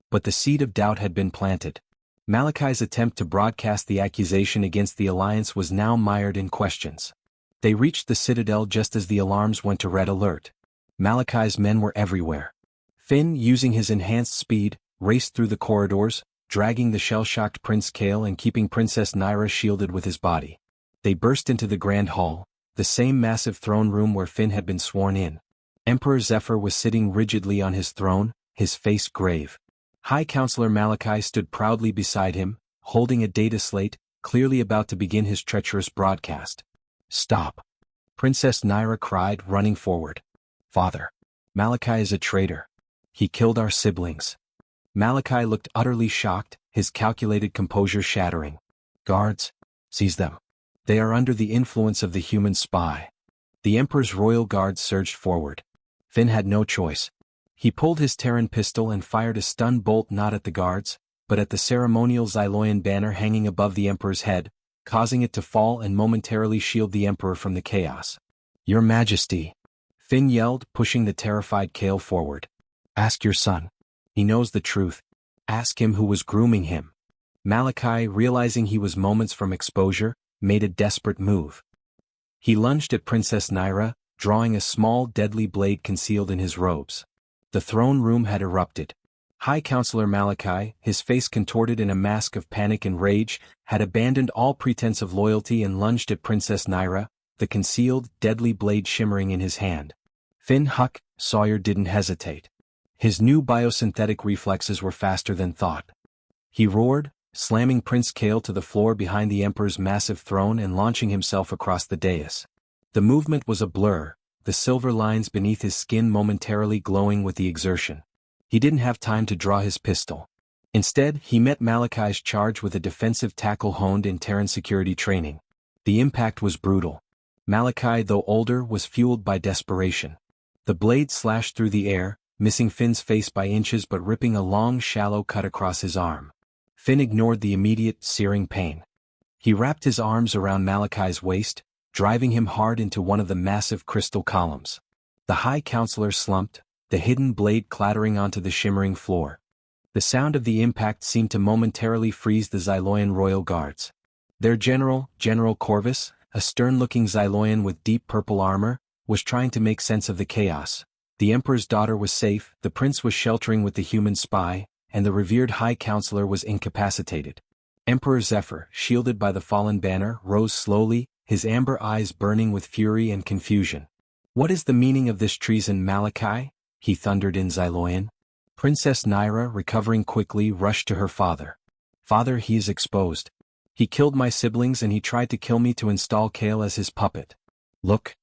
[SPEAKER 1] But the seed of doubt had been planted. Malachi's attempt to broadcast the accusation against the Alliance was now mired in questions. They reached the Citadel just as the alarms went to red alert. Malachi's men were everywhere. Finn, using his enhanced speed, raced through the corridors, dragging the shell-shocked Prince Kale and keeping Princess Naira shielded with his body. They burst into the Grand Hall, the same massive throne room where Finn had been sworn in. Emperor Zephyr was sitting rigidly on his throne, his face grave. High Counselor Malachi stood proudly beside him, holding a data slate, clearly about to begin his treacherous broadcast. "Stop!" Princess Naira cried, running forward. "Father, Malachi is a traitor. He killed our siblings." Malachi looked utterly shocked, his calculated composure shattering. "Guards, seize them. They are under the influence of the human spy." The Emperor's royal guards surged forward. Finn had no choice. He pulled his Terran pistol and fired a stun bolt not at the guards, but at the ceremonial Xyloian banner hanging above the Emperor's head, causing it to fall and momentarily shield the Emperor from the chaos. "Your Majesty," Finn yelled, pushing the terrified Kale forward. "Ask your son. He knows the truth. Ask him who was grooming him." Malachi, realizing he was moments from exposure, made a desperate move. He lunged at Princess Naira, drawing a small deadly blade concealed in his robes. The throne room had erupted. High Counselor Malachi, his face contorted in a mask of panic and rage, had abandoned all pretense of loyalty and lunged at Princess Naira, the concealed, deadly blade shimmering in his hand. Finn Huck Sawyer didn't hesitate. His new biosynthetic reflexes were faster than thought. He roared, slamming Prince Kale to the floor behind the Emperor's massive throne and launching himself across the dais. The movement was a blur, the silver lines beneath his skin momentarily glowing with the exertion. He didn't have time to draw his pistol. Instead, he met Malachi's charge with a defensive tackle honed in Terran security training. The impact was brutal. Malachi, though older, was fueled by desperation. The blade slashed through the air, missing Finn's face by inches but ripping a long, shallow cut across his arm. Finn ignored the immediate, searing pain. He wrapped his arms around Malachi's waist, driving him hard into one of the massive crystal columns. The High Counselor slumped, the hidden blade clattering onto the shimmering floor. The sound of the impact seemed to momentarily freeze the Xyloian royal guards. Their general, General Corvus, a stern-looking Xyloian with deep purple armor, was trying to make sense of the chaos. The Emperor's daughter was safe, the prince was sheltering with the human spy, and the revered High Counselor was incapacitated. Emperor Zephyr, shielded by the fallen banner, rose slowly, his amber eyes burning with fury and confusion. "What is the meaning of this treason, Malachi?" he thundered in Xyloian. Princess Naira, recovering quickly, rushed to her father. "Father, he is exposed. He killed my siblings and he tried to kill me to install Kale as his puppet. Look."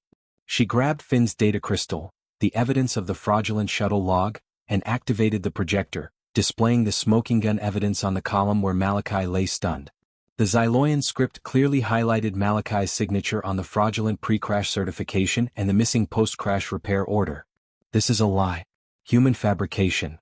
[SPEAKER 1] She grabbed Finn's data crystal, the evidence of the fraudulent shuttle log, and activated the projector, displaying the smoking gun evidence on the column where Malachi lay stunned. The Xyloian script clearly highlighted Malachi's signature on the fraudulent pre-crash certification and the missing post-crash repair order. This is a lie. Human fabrication.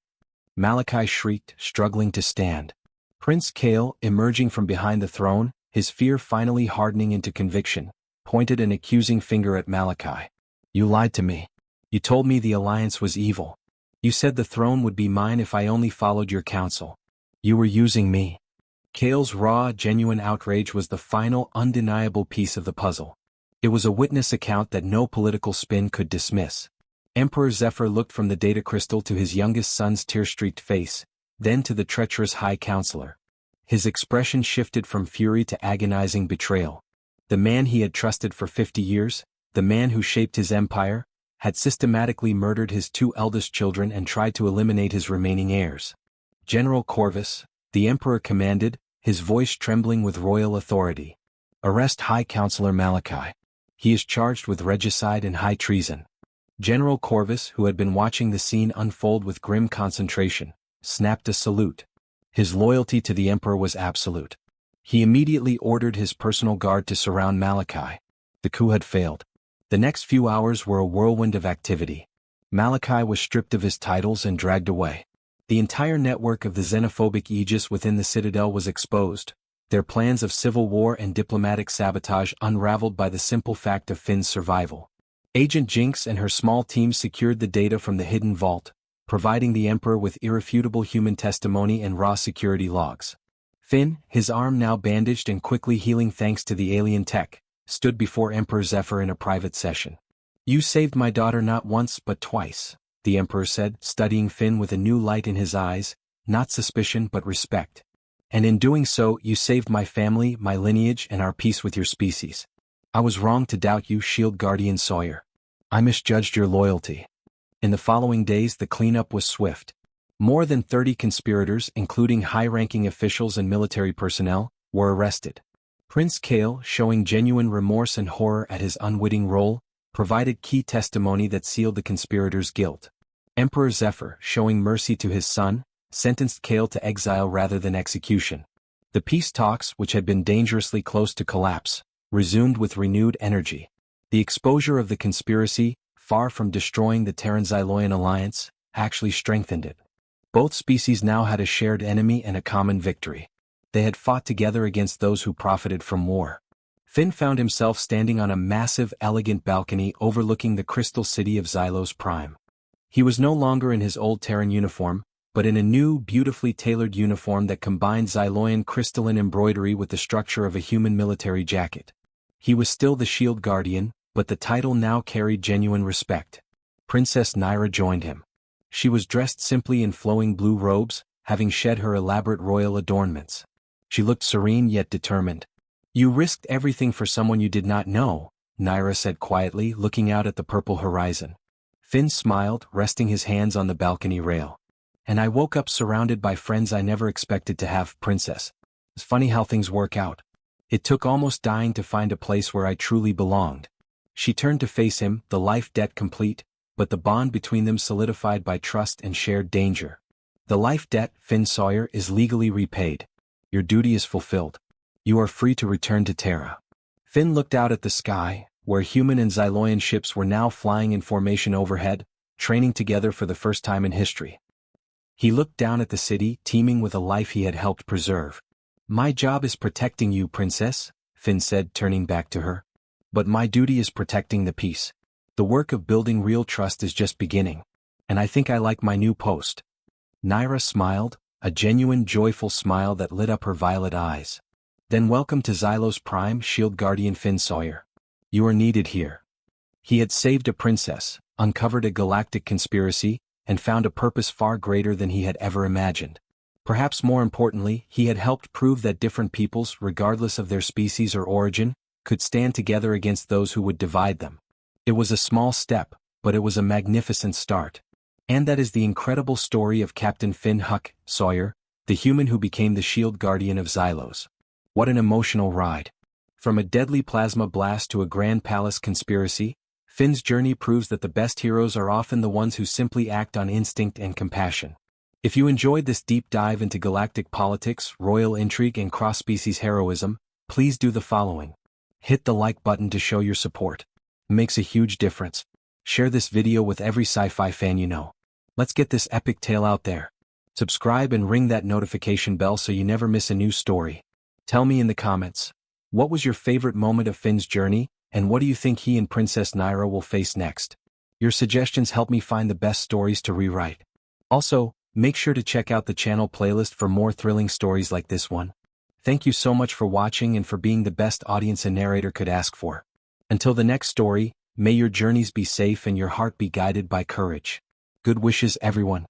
[SPEAKER 1] Malachi shrieked, struggling to stand. Prince Kale, emerging from behind the throne, his fear finally hardening into conviction, pointed an accusing finger at Malachi. You lied to me. You told me the Alliance was evil. You said the throne would be mine if I only followed your counsel. You were using me. Kale's raw, genuine outrage was the final, undeniable piece of the puzzle. It was a witness account that no political spin could dismiss. Emperor Zephyr looked from the data crystal to his youngest son's tear-streaked face, then to the treacherous High Counselor. His expression shifted from fury to agonizing betrayal. The man he had trusted for 50 years, the man who shaped his empire, had systematically murdered his two eldest children and tried to eliminate his remaining heirs. General Corvus, the Emperor commanded, his voice trembling with royal authority. Arrest High Counselor Malachi. He is charged with regicide and high treason. General Corvus, who had been watching the scene unfold with grim concentration, snapped a salute. His loyalty to the Emperor was absolute. He immediately ordered his personal guard to surround Malachi. The coup had failed. The next few hours were a whirlwind of activity. Malachi was stripped of his titles and dragged away. The entire network of the xenophobic aegis within the Citadel was exposed, their plans of civil war and diplomatic sabotage unraveled by the simple fact of Finn's survival. Agent Jinx and her small team secured the data from the hidden vault, providing the Emperor with irrefutable human testimony and raw security logs. Finn, his arm now bandaged and quickly healing thanks to the alien tech, stood before Emperor Zephyr in a private session. You saved my daughter not once but twice, the Emperor said, studying Finn with a new light in his eyes, not suspicion but respect. And in doing so, you saved my family, my lineage, and our peace with your species. I was wrong to doubt you, Shield Guardian Sawyer. I misjudged your loyalty. In the following days, the cleanup was swift. More than 30 conspirators, including high-ranking officials and military personnel, were arrested. Prince Kale, showing genuine remorse and horror at his unwitting role, provided key testimony that sealed the conspirators' guilt. Emperor Zephyr, showing mercy to his son, sentenced Kale to exile rather than execution. The peace talks, which had been dangerously close to collapse, resumed with renewed energy. The exposure of the conspiracy, far from destroying the Terran-Xyloian alliance, actually strengthened it. Both species now had a shared enemy and a common victory. They had fought together against those who profited from war. Finn found himself standing on a massive, elegant balcony overlooking the crystal city of Xylos Prime. He was no longer in his old Terran uniform, but in a new, beautifully tailored uniform that combined Xyloian crystalline embroidery with the structure of a human military jacket. He was still the Shield Guardian, but the title now carried genuine respect. Princess Nyra joined him. She was dressed simply in flowing blue robes, having shed her elaborate royal adornments. She looked serene yet determined. You risked everything for someone you did not know, Nyra said quietly, looking out at the purple horizon. Finn smiled, resting his hands on the balcony rail. And I woke up surrounded by friends I never expected to have, Princess. It's funny how things work out. It took almost dying to find a place where I truly belonged. She turned to face him, the life debt complete, but the bond between them solidified by trust and shared danger. The life debt, Finn Sawyer, is legally repaid. Your duty is fulfilled. You are free to return to Terra. Finn looked out at the sky, where human and Xyloian ships were now flying in formation overhead, training together for the first time in history. He looked down at the city, teeming with a life he had helped preserve. My job is protecting you, Princess, Finn said, turning back to her. But my duty is protecting the peace. The work of building real trust is just beginning. And I think I like my new post. Nyra smiled, a genuine joyful smile that lit up her violet eyes. Then welcome to Xylos Prime, Shield Guardian Finn Sawyer. You are needed here. He had saved a princess, uncovered a galactic conspiracy, and found a purpose far greater than he had ever imagined. Perhaps more importantly, he had helped prove that different peoples, regardless of their species or origin, could stand together against those who would divide them. It was a small step, but it was a magnificent start. And that is the incredible story of Captain Finn Huck Sawyer, the human who became the Shield Guardian of Xylos. What an emotional ride. From a deadly plasma blast to a Grand Palace conspiracy, Finn's journey proves that the best heroes are often the ones who simply act on instinct and compassion. If you enjoyed this deep dive into galactic politics, royal intrigue and cross-species heroism, please do the following. Hit the like button to show your support. It makes a huge difference. Share this video with every sci-fi fan you know. Let's get this epic tale out there. Subscribe and ring that notification bell so you never miss a new story. Tell me in the comments, what was your favorite moment of Finn's journey, and what do you think he and Princess Naira will face next? Your suggestions help me find the best stories to rewrite. Also, make sure to check out the channel playlist for more thrilling stories like this one. Thank you so much for watching and for being the best audience a narrator could ask for. Until the next story, may your journeys be safe and your heart be guided by courage. Good wishes, everyone.